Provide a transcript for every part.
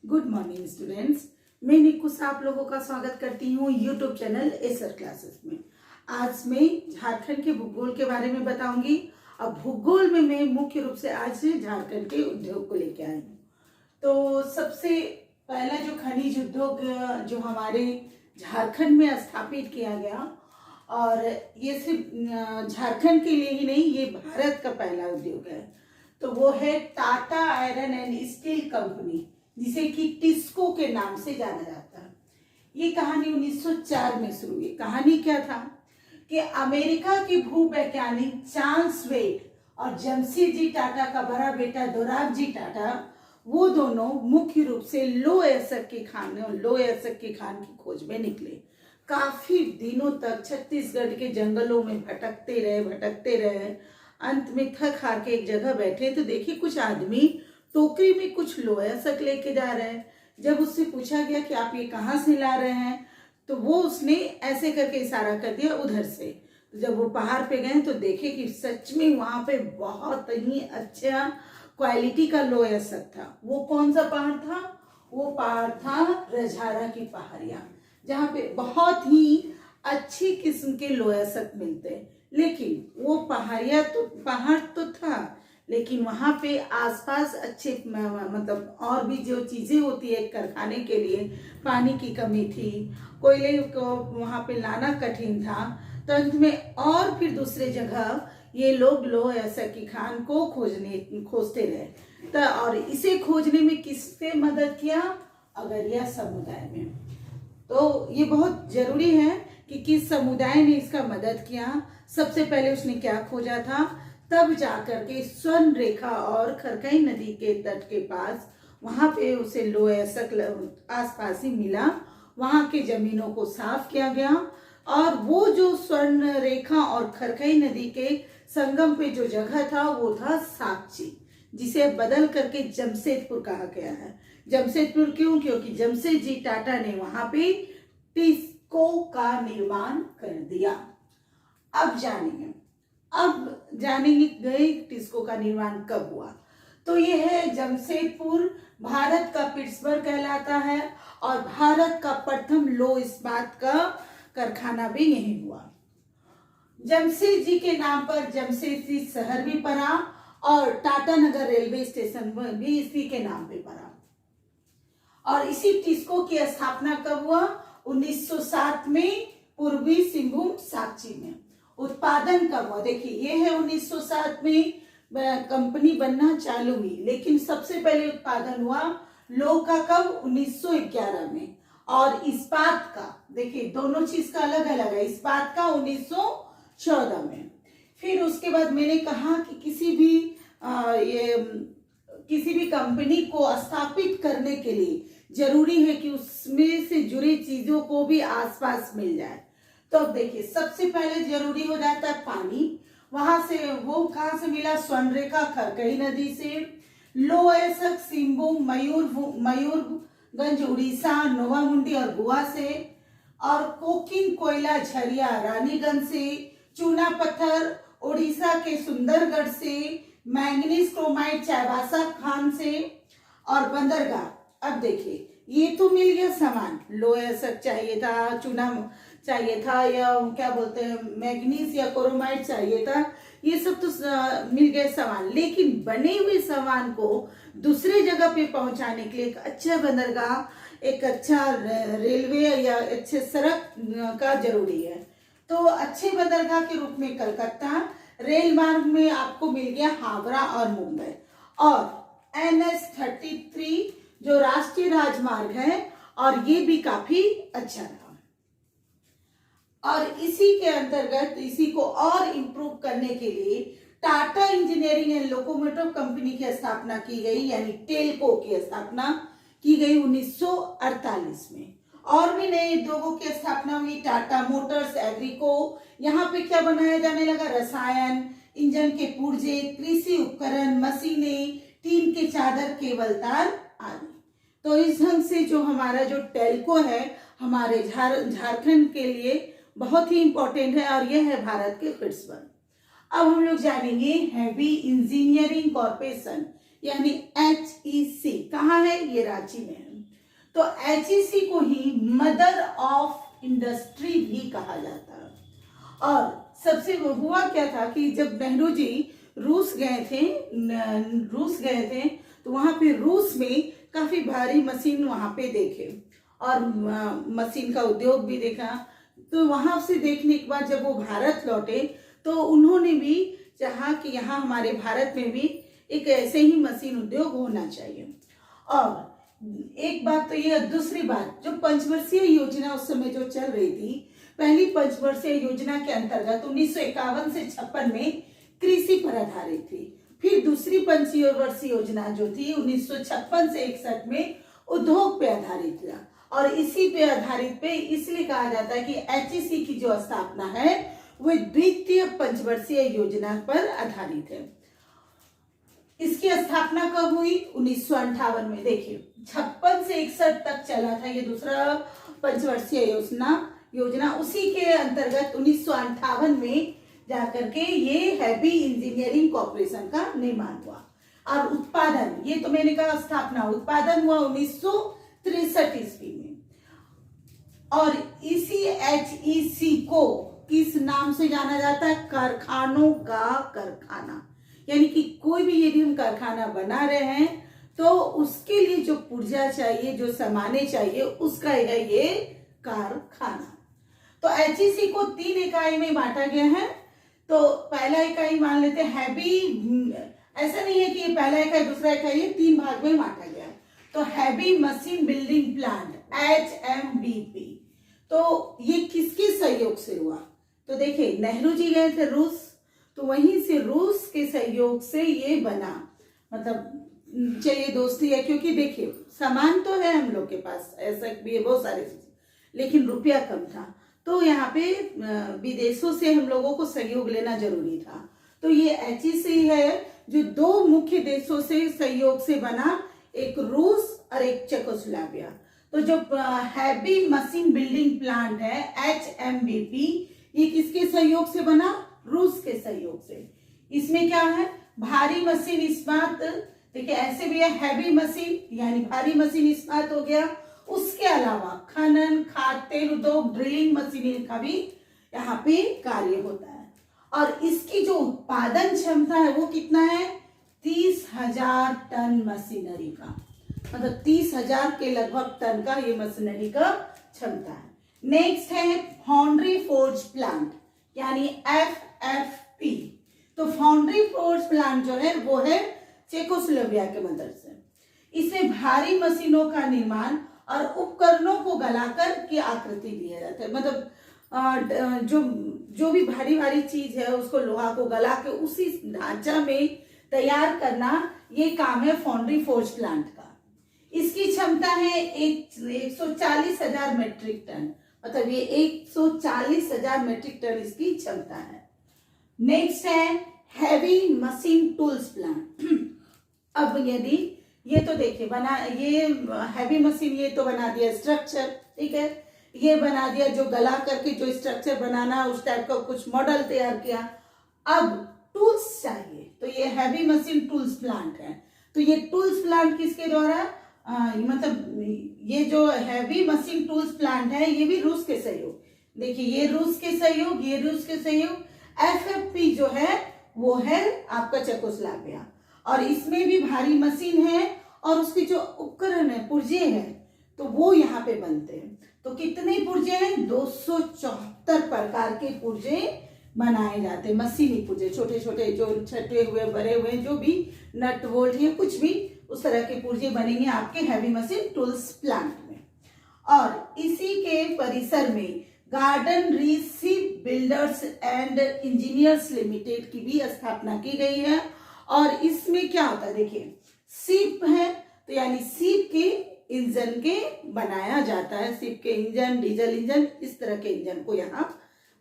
Good morning students. मैं निकुस आप लोगों का स्वागत करती हूँ यूट्यूब चैनल एसर क्लासेस में। आज मैं झारखंड के भूगोल के बारे में बताऊंगी। अब भूगोल में मैं मुख्य रूप से आज झारखंड के उद्योग को लेकर आई हूँ। तो सबसे पहला जो खनिज उद्योग जो हमारे झारखंड में स्थापित किया गया, और ये सिर्फ झारखंड के लिए ही नहीं, ये भारत का पहला उद्योग है, तो वो है Tata iron and steel company, जिसे कि टिस्को के नाम से जाना जाता है। ये कहानी 1904 में शुरू हुई। कहानी क्या था कि अमेरिका के भूवैज्ञानिक चार्ल्स वेट और जमशेदजी टाटा का बड़ा बेटा दोराबजी टाटा, वो दोनों मुख्य रूप से लोह अयस्क के खान की खोज में निकले। काफी दिनों तक छत्तीसगढ़ के जंगलों में भटकते रहे। अंत में थक हार के एक जगह बैठे तो देखिए कुछ आदमी टोकरी में कुछ लोह अयस्क लेके जा रहे हैं। जब उससे पूछा गया कि आप ये कहाँ से ला रहे हैं, तो वो उसने ऐसे करके इशारा कर दिया उधर से। तो जब वो पहाड़ पे गए तो देखे कि सच में वहां पे बहुत ही अच्छा क्वालिटी का लोह अयस्क था। वो कौन सा पहाड़ था? वो पहाड़ था रजहारा की पहाड़ियां, जहाँ पे बहुत ही अच्छी किस्म के लोह अयस्क मिलते हैं। लेकिन वो पहाड़ तो था, लेकिन वहां पे आसपास अच्छे मतलब और भी जो चीजें होती है कारखाने के लिए, पानी की कमी थी, कोयले को वहां पे लाना कठिन था। तो अंत में और फिर दूसरे जगह ये लोग लोह अयस्क की खान को खोजते रहे। तो और इसे खोजने में किससे मदद किया? अगरिया समुदाय में। तो ये बहुत जरूरी है कि किस समुदाय ने इसका मदद किया। सबसे पहले उसने क्या खोजा था? तब जाकर के स्वर्ण रेखा और खरकई नदी के तट के पास वहां पे उसे लोह अयस्क आसपास ही मिला। वहां के जमीनों को साफ किया गया और वो जो स्वर्ण रेखा और खरकई नदी के संगम पे जो जगह था वो था साकची, जिसे बदल करके जमशेदपुर कहा गया है। जमशेदपुर क्यों? क्योंकि जमशेदजी टाटा ने वहां पे टिस्को का निर्माण कर दिया। अब जानेंगे टिस्को का निर्माण कब हुआ। तो ये है जमशेदपुर, भारत का पिट्सबर्ग कहलाता है, और भारत का प्रथम लोह इस्पात का कारखाना भी यही हुआ। जमशेद जी के नाम पर जमशेदजी शहर भी पड़ा और टाटा नगर रेलवे स्टेशन भी इसी के नाम पे पड़ा। और इसी टिस्को की स्थापना कब हुआ? 1907 में पूर्वी सिंहभूम साकची में। उत्पादन कब हुआ? देखिए ये है 1907 में कंपनी बनना चालू हुई, लेकिन सबसे पहले उत्पादन हुआ लोह का कब? 1911 में। और इस्पात का, देखिए दोनों चीज का अलग अलग है। इस्पात का 1914 में। फिर उसके बाद मैंने कहा कि किसी भी कंपनी को स्थापित करने के लिए जरूरी है कि उसमें से जुड़ी चीजों को भी आसपास मिल जाए। तो अब देखिए सबसे पहले जरूरी हो जाता है पानी। वहां से वो कहां से मिला? स्वर्ण रेखा खरकई नदी से। लोह अयस्क सिंहभूम, मयूरगंज उड़ीसा, नोवामुंडी और गोवा से। और कोकिन कोयला झरिया रानीगंज से। चूना पत्थर उड़ीसा के सुंदरगढ़ से। मैंगनीज क्रोमाइट चाईबासा खान से। और बंदरगाह। अब देखिए ये तो मिल गया सामान, लोह अयस्क चाहिए था, चूना चाहिए था, या क्या बोलते हैं मैग्नीज या क्रोमाइट चाहिए था, ये सब तो मिल गए सामान। लेकिन बने हुए सामान को दूसरे जगह पे पहुंचाने के लिए एक अच्छा बंदरगाह, एक अच्छा रेलवे या अच्छे सड़क का जरूरी है। तो अच्छे बंदरगाह के रूप में कलकत्ता, रेल मार्ग में आपको मिल गया हावड़ा और मुंबई। और NH-33 जो राष्ट्रीय राजमार्ग है, और ये भी काफी अच्छा रहा। और इसी के अंतर्गत इसी को और इम्प्रूव करने के लिए Tata engineering and locomotive company की स्थापना की गई, यानी टेल्को की स्थापना की गई 1948 में। और भी नए उद्योगों की स्थापना हुई, टाटा मोटर्स, एग्रीको। यहाँ पे क्या बनाया जाने लगा? रसायन, इंजन के पुर्जे, कृषि उपकरण, मशीनें, टीन के चादर, केबल तार आदि। तो इस ढंग से जो हमारा जो टेल्को है हमारे झारखंड के लिए बहुत ही इंपॉर्टेंट है, और यह है भारत के पिट्सबर्ग। अब हम लोग जानेंगे हैवी इंजीनियरिंग कॉर्पोरेशन यानी HEC कहाँ है? ये रांची में है। तो एचईसी को ही मदर ऑफ इंडस्ट्री भी कहा जाता है। और सबसे हुआ क्या था कि जब नेहरू जी रूस गए थे तो वहां पे रूस में काफी भारी मशीन वहां पे देखे और मशीन का उद्योग भी देखा। तो वहां से देखने के बाद जब वो भारत लौटे तो उन्होंने भी चाहा कि यहाँ हमारे भारत में भी एक ऐसे ही मशीन उद्योग होना चाहिए। और एक बात तो ये, दूसरी बात, जो पंचवर्षीय योजना उस समय जो चल रही थी, पहली पंचवर्षीय योजना के अंतर्गत 1951 से 56 में कृषि पर आधारित थी। फिर दूसरी पंचवर्षीय योजना जो थी 1956 से 61 में उद्योग पे आधारित था। और इसी पे आधारित पे इसलिए कहा जाता है कि एचईसी की जो स्थापना है वो द्वितीय पंचवर्षीय योजना पर आधारित है। इसकी स्थापना कब हुई? 1958 में। देखिए 56 से 61 तक चला था ये दूसरा पंचवर्षीय योजना। उसी के अंतर्गत 1958 में जाकर के ये हैवी इंजीनियरिंग कॉर्पोरेशन का निर्माण हुआ। और उत्पादन, ये तो मैंने कहा स्थापना, उत्पादन हुआ 1963 ईस्वी में। और इसी एचईसी को किस नाम से जाना जाता है? कारखानों का कारखाना। यानी कि कोई भी यदि हम कारखाना बना रहे हैं तो उसके लिए जो पुर्जा चाहिए, जो सामाने चाहिए, उसका है ये कारखाना। तो एचईसी को 3 इकाई में बांटा गया है। तो पहला इकाई मान लेते हैं हैवी, ऐसा नहीं है कि ये पहला इकाई दूसरा इकाई, ये 3 भाग में बांटा गया है। तो heavy machine building plant HMBP, तो ये किसके सहयोग से हुआ? तो देखिए नेहरू जी गए थे रूस, तो वहीं से रूस के सहयोग से ये बना। मतलब चलिए दोस्ती है, क्योंकि देखिए सामान तो है हम लोग के पास, ऐसा भी है बहुत सारी चीजें, लेकिन रुपया कम था। तो यहाँ पे विदेशों से हम लोगों को सहयोग लेना जरूरी था। तो ये एचईसी है जो 2 मुख्य देशों से सहयोग से बना, एक रूस और एक चेकोस्लोवाकिया। तो जो हैवी मशीन बिल्डिंग प्लांट है HMBP, ये किसके सहयोग से बना? रूस के सहयोग से। इसमें क्या है? भारी मशीन इस्पात, देखिए ऐसे भी है हैवी मशीन यानी भारी मशीन इस्पात हो गया। उसके अलावा खनन, खाद्य तेल उद्योग, ड्रिलिंग मशीनरी का भी यहाँ पे कार्य होता है। और इसकी जो उत्पादन क्षमता है वो कितना है? 30,000 टन मशीनरी का, मतलब 30,000 के लगभग टन का ये मशीनरी का क्षमता है। नेक्स्ट है फाउंड्री फोर्ज प्लांट यानी FFP। तो फाउंड्री फोर्ज प्लांट जो है वो है चेकोस्लोवाकिया के मदद से। इसमें भारी मशीनों का निर्माण और उपकरणों को गलाकर की आकृति दिया जाता है। मतलब जो भी भारी चीज है उसको लोहा को गला के उसी ढांचा में तैयार करना, ये काम है फाउंड्री फोर्ज प्लांट का। इसकी क्षमता है 140,000 मेट्रिक टन, मतलब ये 140,000 मेट्रिक टन इसकी क्षमता है। नेक्स्ट है हैवी मशीन टूल्स प्लांट। अब यदि ये तो देखिए बना, ये हैवी मशीन ये तो बना दिया स्ट्रक्चर, ठीक है, ये बना दिया जो गला करके जो स्ट्रक्चर बनाना उस टाइप का कुछ मॉडल तैयार किया। अब टूल्स चाहिए, तो ये हैवी मशीन टूल्स प्लांट है। तो ये टूल्स प्लांट किसके द्वारा, मतलब ये जो हैवी मशीन टूल्स प्लांट है ये भी रूस के सहयोग, देखिए ये रूस के सहयोग, ये रूस के सहयोग। FFP जो है वो है आपका चेकोस्लोवाकिया, और इसमें भी भारी मशीन है और उसके जो उपकरण है, पुर्जे हैं, तो वो यहाँ पे बनते हैं। तो कितने पुर्जे हैं? 274 प्रकार के पुर्जे बनाए जाते हैं, मशीनी पुर्जे, छोटे छोटे जो छटे हुए बड़े हुए जो भी नट बोल्ट या कुछ भी उस तरह के पुर्जे बनेंगे आपके हैवी मशीन टूल्स प्लांट में। और इसी के परिसर में garden reach ship builders and engineers limited की भी स्थापना की गई है। और इसमें क्या होता है, देखिए शिप है तो यानी शिप के इंजन के बनाया जाता है, शिप के इंजन, डीजल इंजन, इस तरह के इंजन को यहाँ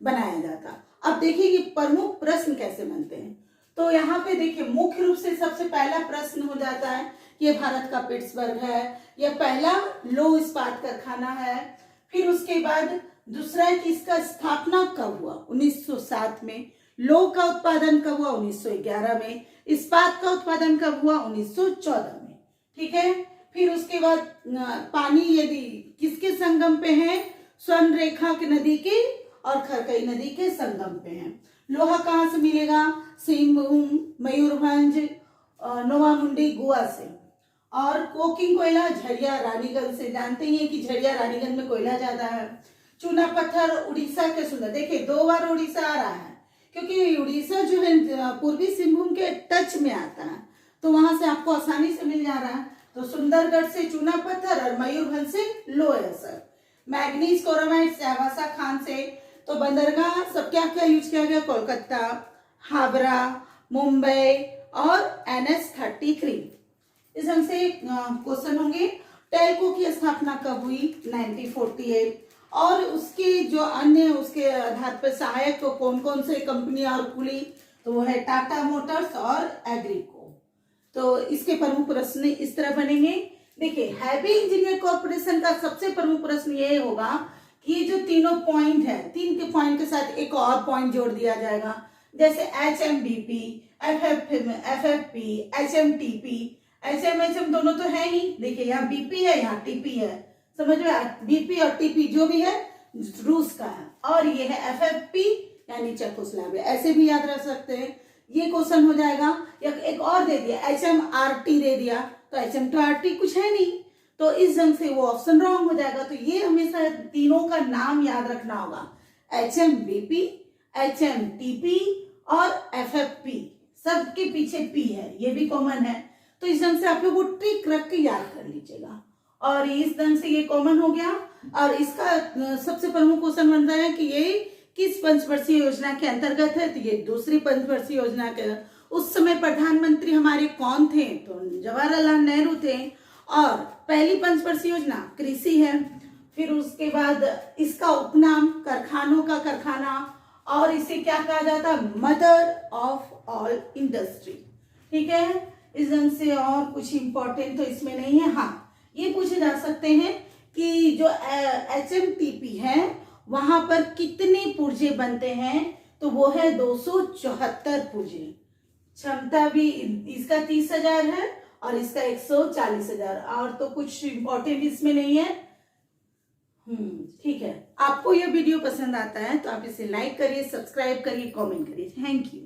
बनाया जाता है। अब देखिए ये प्रमुख प्रश्न कैसे बनते हैं। तो यहाँ पे देखिए मुख्य रूप से सबसे पहला प्रश्न हो जाता है, ये भारत का पिट्सबर्ग है, यह पहला लौह इस्पात कारखाना है। फिर उसके बाद दूसरा है कि इसका स्थापना कब हुआ? 1907 में। लौह का उत्पादन कब हुआ? 1911 में। इस्पात का उत्पादन कब हुआ? 1914 में। ठीक है। फिर उसके बाद पानी यदि किसके संगम पे है, स्वर्ण रेखा के नदी के और खरकई नदी के संगम पे है। लोहा कहाँ से मिलेगा, सिंहभूम, मयूरभंज, नोवामुंडी, गोवा से। और कोकिंग कोयला झरिया रानीगंज से, जानते ही हैं कि झरिया रानीगंज में कोयला ज्यादा है। चूना पत्थर उड़ीसा के सुंदर, देखिए 2 बार उड़ीसा आ रहा है क्योंकि उड़ीसा जो है पूर्वी सिंहभूम के टच में आता है, तो वहां से आपको आसानी से मिल जा रहा है। तो सुंदरगढ़ से चूना पत्थर और मयूरभंज से लोहे सर। मैग्नीज क्लोरामाइड सावासा खान से। तो बंदरगाह सब क्या क्या यूज किया गया, कोलकाता, हावड़ा, मुंबई और NH-33। इस ढंग से क्वेश्चन होंगे। टेल्को की स्थापना कब हुई, 1948। और उसके जो अन्य उसके आधार पर सहायक तो कौन कौन से कंपनियां और खुली, तो वो है टाटा मोटर्स और एग्रीको। तो इसके प्रमुख प्रश्न इस तरह बनेंगे। देखिए हैवी इंजीनियर कॉर्पोरेशन का सबसे प्रमुख प्रश्न ये होगा कि ये जो तीनों पॉइंट है, 3 के पॉइंट के साथ एक और पॉइंट जोड़ दिया जाएगा, जैसे HMBP, FFP, HMTP। HM दोनों तो है ही, देखिए यहाँ BP है, यहाँ TP है, समझ में, BP और TP जो भी है रूस का है, और ये है FFP यानी चेकोस्लोवाकिया, ऐसे भी याद रख सकते हैं। ये क्वेश्चन हो जाएगा। या एक और दे दिया HMRT दे दिया, तो HM तो RT कुछ है नहीं, तो इस ढंग से वो ऑप्शन रॉन्ग हो जाएगा। तो ये हमेशा तीनों का नाम याद रखना होगा, HMBP, HMTP और FFP, सबके पीछे P है, ये भी कॉमन है। तो इस ढंग से आप लोग वो ट्रिक रख के याद कर लीजिएगा, और इस ढंग से ये कॉमन हो गया। और इसका सबसे प्रमुख क्वेश्चन बनता है कि ये किस पंचवर्षीय योजना के अंतर्गत है, तो ये दूसरी पंचवर्षीय योजना के। उस समय प्रधानमंत्री हमारे कौन थे, तो जवाहरलाल नेहरू थे। और पहली पंचवर्षीय योजना कृषि है। फिर उसके बाद इसका उपनाम कारखानों का कारखाना, और इसे क्या कहा जाता है, मदर ऑफ ऑल इंडस्ट्री। ठीक है, इस ढंग से। और कुछ इंपॉर्टेंट तो इसमें नहीं है। हाँ, ये पूछे जा सकते हैं कि जो HMTP है वहां पर कितने पुर्जे बनते हैं, तो वो है 274 पुर्जे। क्षमता भी इसका 30,000 है और इसका 140,000। और तो कुछ इंपॉर्टेंट इसमें नहीं है। ठीक है, आपको यह वीडियो पसंद आता है तो आप इसे लाइक करिए, सब्सक्राइब करिए, कमेंट करिए। Thank you.